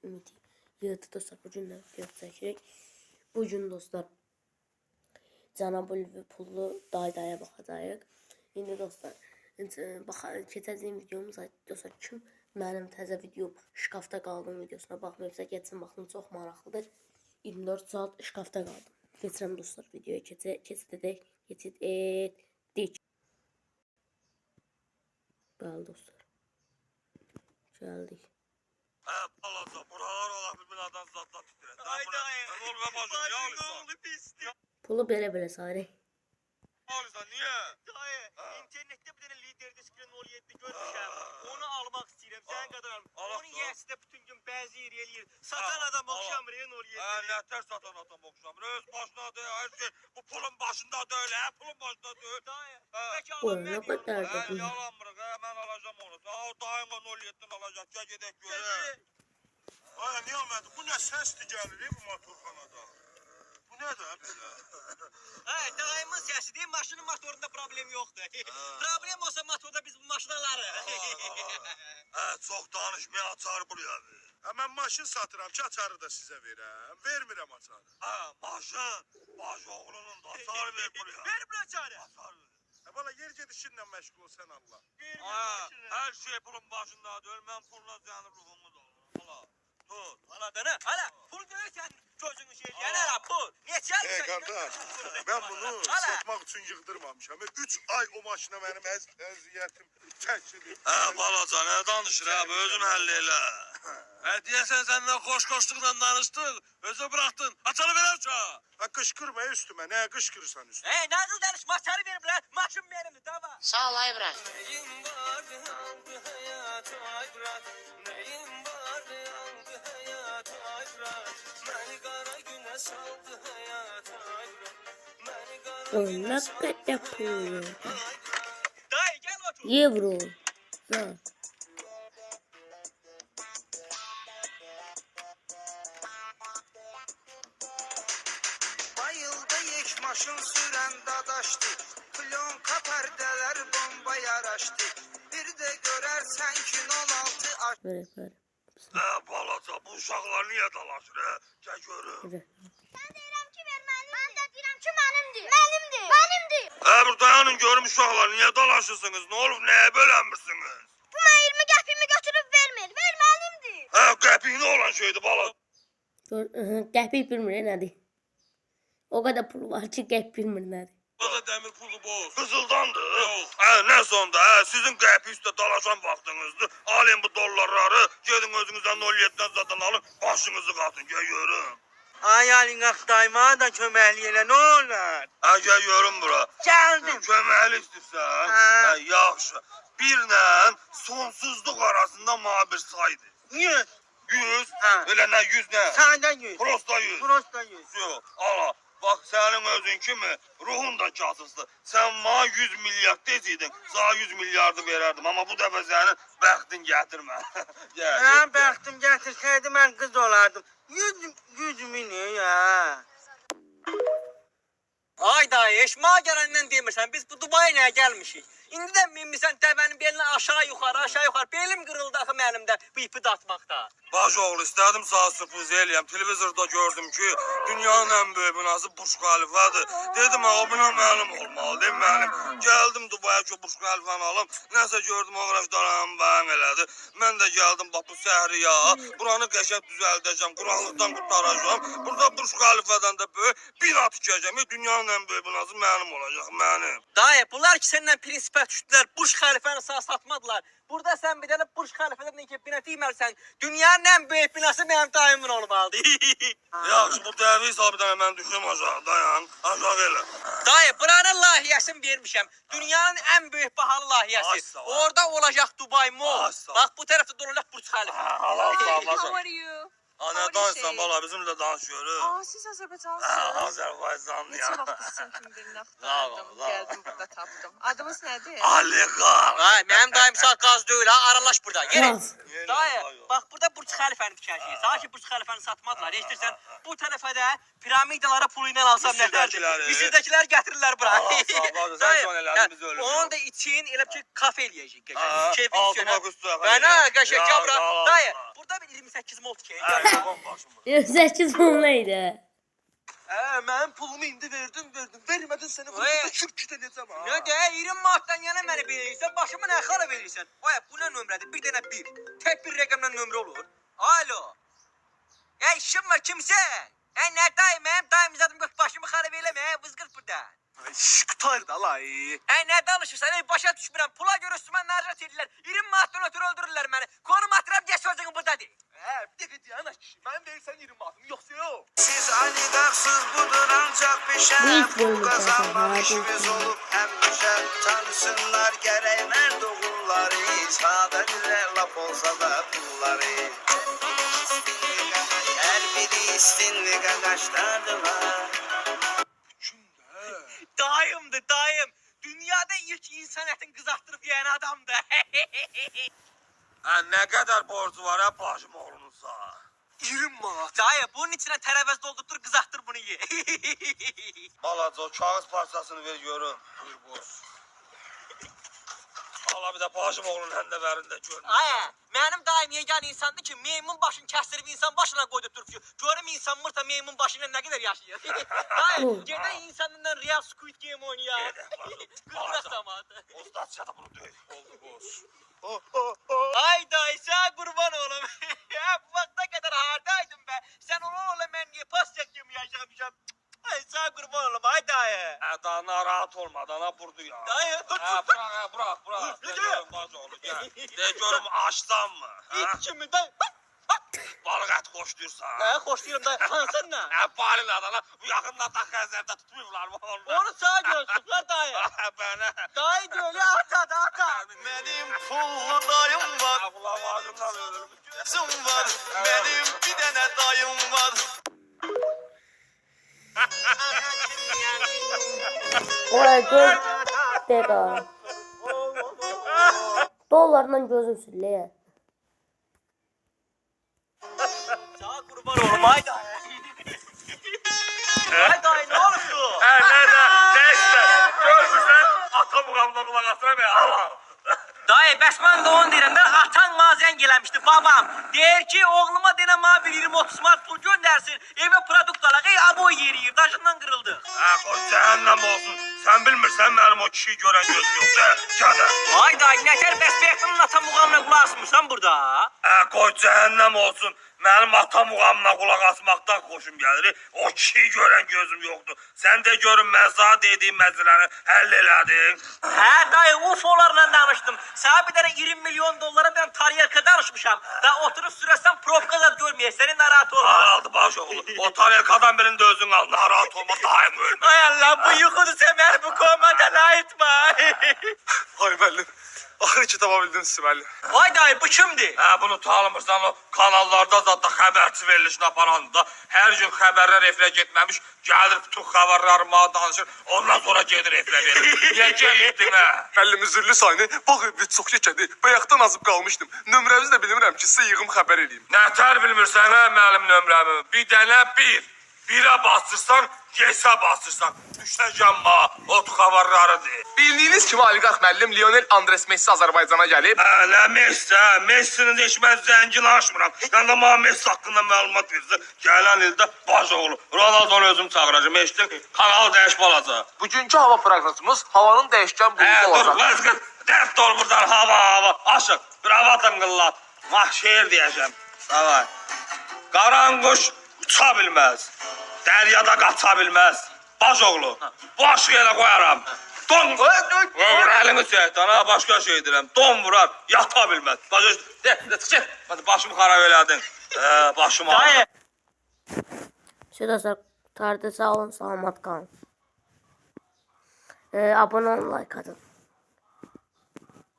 ümidi yığdı dostlar. Bugün de video çekirik. Bugün dostlar Cənab Liverpool'lu daydaya baxacağıq. İndi dostlar keçəcəyim videomuz dostlar kim mənim təzə videom şkafda qaldığım videosuna baxmayıbsa geçsin baxın, çox maraqlıdır. 24 saat şkafda qaldım. Keçirəm dostlar videoya keçdik. Bəli dostlar. Gəldik. Palazzo, buralar ola bilmədən zatla titrən. Mən ol və bacım, ya alırsan. Pulu belə sarı. Alırsan, niyə? Dayı, internetdə bir dənə lider diskinin 07 görmüşəm. Onu almaq istəyirəm, sən qədər alım. Onun yiyəsi də bütün gün bəzi yer eləyir. Satan adam oxşamır, 07. Nətər satan adam oxşamır. Öz başına deyil, hər şey bu pulun başında deyil, pulun başında deyil. Dayı, bəlkə Bu alam nə mən qədər də bu. Yalanmırıq, mən alacağım onu. O dayın o 07'den alacaq, gəl gedək görək. Ay, Niyamədi, bu nə səsdir gəlir bu motorxanada? Bu nədir belə? Dayımın səsidir, maşının motorunda problem yoxdur. Problem olsa motorda biz bu maşını alarıq. Çox danışmaya açar buraya. Mən maşın satıram ki, açarı da sizə verəm. Vermirəm açarı. Maşın, baş oğlunun da açar ver buraya. Ver bu açarı. Açar ver. Valla yer gedişinlə məşğul ol sən Allah. Hər şey pulun başındadır, mən pulla sənin ruhumu da alırım. Tut. Hala dana, hala pul görürsən gözünü şey eləyən hala pul. Neçə ay Qardaş, mən bunu satmaq üçün yığdırmamışam. 3 ay o maşına mənim əziyyətim çəkilir. Balaca, nə danışır özün həll elə. Deyəsən səndən xoş-xoşluqla danışdıq, özü bıraxdın, açarı verər çağa. Qışqırma üstümə, nəyə qışqırırsan üstümə? Nazıl danışma, açarı ver bilər, maşın benimdir, dava. Sağ ol İbrahim. Neyim vardı aldı hayatı ayıbrat, neyim vardı aldı hayatı ayıbrat, beni kara güne saldı hayatı ayıbrat, beni kara güne saldı hayatı ayıbrat. Dayı gel otur. Euro. Ha. Bayıldı yek maşın süren dadaştı, plonka perdeler bomba yaraştı, bir de görersen ki 16 aş... Ver. Balaca, bu uşaqlar niyə dalaşır, gəl görüm. Sen deyirəm ki verməli. Mən də deyirəm ki mənimdir. Mənimdir. Bir dayanın görüm uşaqlar, niyə dalaşırsınız, nə olub, nəyə bölənmirsiniz? Bu mən 20 qəpimi götürüb vermir. Verməlimdir. Qəpiyini olan şeydir balaca. Qəpik bilmir nədir. O qədər pul var ki qəpik bilmir nədir. Burada dəmir pulu boz. Qızıldandır. Yox. Nə sonda, sizin qəpi üstə dalaşan vaxtınızdır. Alın bu dollarları, gedin özünüzdən 07'den zaten alın, başınızı qatın, gəl görüm. Ay alin axtayma da köməkli elə, nə olar? Gəl görüm bura. Gəldim. Köməkli istəyirsən? Yaxşı. Birlə sonsuzluq arasında ma bir saydır. 100. 100, Hə. elə nə 100 nə? Səndən 100. Prosta 100. Prosta 100. Yox, ala. Bak senin özün kimi ruhun da kasızdı. Sen bana 100 milyar deseydin, sana 100 milyardı vererdim. Ama bu dəfə senin bəxtin gətirmə. Mən bəxtim gətirsəydi mən qız olardım. 100 mini ya. Ay dayı, eşma gələndən demirsən, biz bu Dubaya nəyə gəlmişik? İndi də minmisən dəvənin belinə aşağı yuxarı. Belim qırıldı axı mənim də bu ipi datmaqda. Baş oğlu, istedim sana sürpriz eləyəm. Televizorda gördüm ki, dünyanın en büyük binası Burj Khalifa'dır. Dedim, o bina mənim olmalı, değil mənim. Geldim Dubaya ki, Burj Khalifa'nı alım. Nəsə gördüm, o qraşdaram bəyan elədi. Mən də geldim, bax bu səhri ya. Buranı qəşəng düzəldəcəm, quraqlıqdan qurtaracağım. Burada Burj Khalifa'dan da böyük bina tikəcəm. Dünyanın en büyük binası mənim olacaq, mənim. Dayı, bunlar ki səndən prinsipə düşdülər, Burj Khalifa'nı sağ satmadılar. Burada sən bir dənə Burj Khalifa'dan iki bina deyməlisən. Dünyanın ən böyük binası mənim dayımın olmalıdır. Yaxşı, bu dəvi hesabıdan mən düşüm aşağı, dayan, aşağı elə. Dayı, buranın layihəsini vermişəm. Dünyanın ən böyük bahalı Ay, layihəsi. sağ ol. Orada olacaq Dubai Mall. Ay, sağ ol. Bax bu tərəfdə də olacaq Burj Khalifa. Allah sağ How olasın. are you? Ana danışsan bala, bizimle danışıyoruz. Aa, siz Azərbaycansınız. Azerbaycanlı Neçə ya. vaxt sizin kimi birini Sağ ol, axtardım, sağ ol. gəldim burada tapdım. Adınız nədir? Aliqar. Ay, mənim dayım sağ qaz deyil ha, aralaş burada. Yeri. Qaz. Dayı, bax burada Burj Khalifa'nı tikəcəyik. Sağ ki Burj Khalifa'nı satmadılar. Eşidirsən? Bu tərəfə də piramidalara pulu ilə alsam nədərdir? Misirdəkiləri. Misirdəkilər gətirirlər bura. Allah sağ ol, sən son elədin, biz ölürük. Onun da için elə bir kafe eləyəcəyik. Ha, Keyfin altıma üstünə. qüstü. Bana qəşəng Ya, bura. Allah. Dayı, burada bir 28 molt ki. Tamam başımı. 28 pul neydi? Mənim pulumu indi verdim. Vermədin səni Oy. burada kürküt edəcəm ha. Ne de 20 manattan yana məni verirsən, başımı nə xara verirsən? Oya, bu nə nömrədir? Bir dənə bir. Tek bir rəqəmlə nömrə olur. Alo. Ey, işim var, kimsən? Ey, nə dayım, mənim dayım zadım yox, başımı xara verəmə, vızqırt buradan. Qutardı alay. Ey, nə danışırsan? Ey, başa düşmürəm. Pula görə üstümə nəcət edirlər. 20 manatdan ötürü öldürürlər məni. Konum atıram, geç sözünü buradadır. Bir dəqiqə deyən kişi. Mənim verirsən 20 manatımı yoxsa yox? Siz oligarxsız budur ancaq bir Bu şərəf. ilk bölüm Bu qazanmaq zaten, işimiz olub həmişə. Tanısınlar gərək mərd oğulları. Sadə gülər laf olsa da pulları. Hər biri istinli qaqaşlardılar. Dayımdır, dayım. Dünyada ilk insan ətini qızartdırıb yeyən adamdır. Ne kadar borcu var ha başım oğlunuza? 20 manat. Dayı, bunun içine terevez doldurtur, kızarttır bunu ye. Balaca o kağıt parçasını ver görüm. Buyur boş. Allah bir de başım oğlunun hendeverinde görün. Aya, benim dayım yegan insandı ki, meymun başını kestirip insan başına koydurtur ki, görüm insan mırta meymun başıyla ne kadar yaşıyor. Dayı, gene insanından Real Squid Game oynuyor. Kızlar zamanı. Usta çatı bunu döy. Oldu boş. Ay dayı, sen kurban oğlum. Ya bu vakta kadar hardaydın be. Sen oğlum ben niye pas çektim yaşamışım. Ay sen kurban oğlum, ay dayı. Daha narahat olma, daha burdu ya. Dayı, dur. Bırak. De görüm bacı oğlu gel. De görüm açtan mı? Ha? İlk kimi dayı. Balık et koştursan. Hoşluyorum dayı. Hansın ne? Balin adana bu yakında da kəzərdə tutmuyorlar mı oğlum? Onu sağ görsünler dayı. Bana. Dayı böyle ata da ata. Benim pullu dayım var. Ulan ağzımdan ölürüm. Kızım var. Benim bir dənə dayım var. Oraya göz dega. Dolarla gözüm sürüyor. Sağ kurban oğlum ay dayı. Ay dayı ne olursun? Neyse. Görmüşsən ata muğamla kulak asına be. Dayı bəs mən də onu deyirəm. Mən atan mazən gələmişdi babam. Deyir ki oğluma denə ma bir 20-30 manat pul göndərsin. Evə produkt alaq. Ey aboy yeriyir. Daşından qırıldı. Qoy cəhənnəm olsun. Sən bilmirsən mənim o kişiyi görən gözüm yox. Gədə. Ay dayı nətər bəs bəyəxtinin ata muğamına qulaq asmırsan burada? Qoy cəhənnəm olsun. Mənim ata muğamına qulaq asmaqdan xoşum gəlir. O kişiyi görən gözüm yoxdur. Sən də görün mən sana dediyim məsələni həll elədin. Hə dayı UFO'larla danışdım. Sana bir tane 20 milyon dolara ben tariyaka danışmışam. Da oturup süresen probkada görmeye. Senin narahat olma. Aldı baş oğlu. O tarikadan birinde özün al. Narahat olma daim ölme. Ay Allah bu yuxudu semer bu komanda layıtma. Ay müəllim. Axır ki tapa bildiniz müəllim. Ay dayı bu kimdi? Bunu tanımırsan o kanallarda zaten haberçi verilişini aparandı da. Her gün haberler efle gitmemiş. Gelir bütün haberleri bana danışır. Ondan sonra gelir efle verir. Niye gelirdin ha? Müəllim üzürlü sayını. Bax evi çox şəkədi. Bayaqdan azıb qalmışdım. Nömrənizi də bilmirəm ki, sizə yığım xəbər eləyim. Nətər bilmirsən ha mənim nömrəmi? Bir dənə bir. Birə basırsan, yesə basırsan. Düşəcəm ma, ot xabarlarıdır. Bildiyiniz kimi oliqarx müəllim Lionel Andres Messi Azərbaycana gəlib. Nə Messi ha? Messi'nin heç mən zəngin aşmıram. Sən də mənə Messi haqqında məlumat verirsən. Gələn ildə baş oğlu. Ronaldo'nu özüm çağıracağım. Eşitdin? Kanal dəyişmə olacaq. Bugünkü hava proqnozumuz havanın dəyişkən buludlu Dur, olacaq. vəzgin. Dərt ol buradan hava. Aşıq, kravatın qıllat. Şehir deyəcəm. Davay. Qaranquş uça bilməz. Dəryada qaça bilməz. Baş oğlu. Bu aşığı elə qoyaram. Don. Ömür əlini çəkdən ha, başqa şey deyirəm. Don vurar, yata bilməz. Başa çık. Hadi başımı xarab elədin. Başım ağrır. Dayı. Şurada tarihte sağ olun, selamat kalın. Abone olun, like atın.